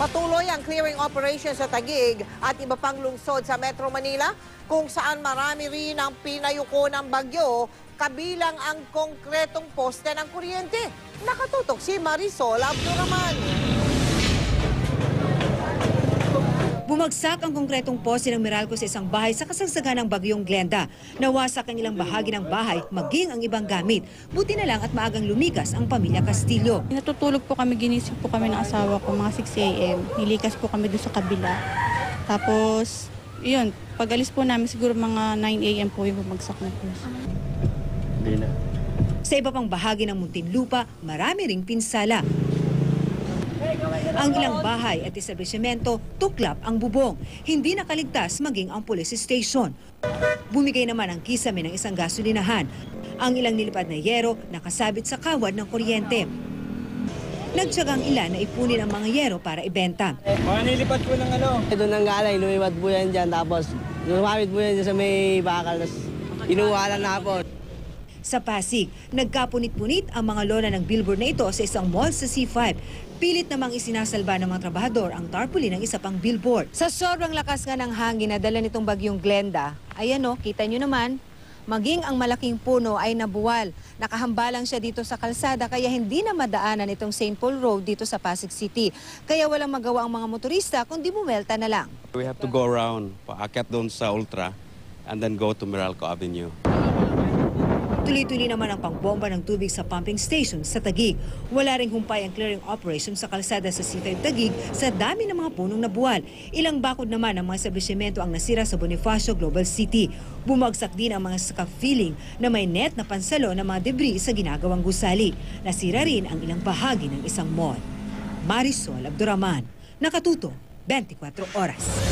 Patuloy ang clearing operation sa Taguig at iba pang lungsod sa Metro Manila kung saan marami rin ang pinayuko ng bagyo, kabilang ang konkretong poste ng kuryente. Nakatutok si Marisol Abduraman. Bumagsak ang konkretong poste ng Meralco sa isang bahay sa kasagsagan ng bagyong Glenda. Nawasak ang ilang bahagi ng bahay, maging ang ibang gamit. Buti na lang at maagang lumikas ang pamilya Castillo. Natutulog po kami, ginising po kami ng asawa ko mga 6 a.m. Nilikas po kami doon sa kabila. Tapos, yun, pag-alis po namin siguro mga 9 a.m. po yung bumagsak na po. Sa iba pang bahagi ng Muntinlupa, marami ring pinsala. Ang ilang bahay at establishmento, tuklap ang bubong. Hindi nakaligtas maging ang police station. Bumigay naman ang kisame ng isang gasolinahan. Ang ilang nilipad na yero nakasabit sa kawad ng kuryente. Nagtsagang ilan na ipunin ang mga yero para ibenta. Nilipad po ng ano? Ito nang galing, lumiwat po yan dyan. Tapos lumamit po yan dyan sa may bakal. Tapos inuwalan na po. Sa Pasig, nagkapunit-punit ang mga lola ng billboard na ito sa isang mall sa C5. Pilit namang isinasalba ng mga trabahador ang tarpaulin ng isa pang billboard. Sa sobrang lakas nga ng hangin na dala nitong bagyong Glenda, ayan o, kita nyo naman, maging ang malaking puno ay nabuwal. Nakahambalang siya dito sa kalsada kaya hindi na madaanan itong St. Paul Road dito sa Pasig City. Kaya walang magawa ang mga motorista kundi bumelta na lang. We have to go around, paakyat doon sa Ultra, and then go to Meralco Avenue. Tuloy-tuloy naman ang pangbomba ng tubig sa pumping station sa Taguig. Wala ring humpay ang clearing operation sa kalsada sa C5 Taguig sa dami ng mga punong nabuwal. Ilang bakod naman ang mga establishmento ang nasira sa Bonifacio Global City. Bumagsak din ang mga scaffing na may net na pansalo ng mga debris sa ginagawang gusali. Nasira rin ang ilang bahagi ng isang mall. Marisol Abduraman, Nakatuto, 24 Oras.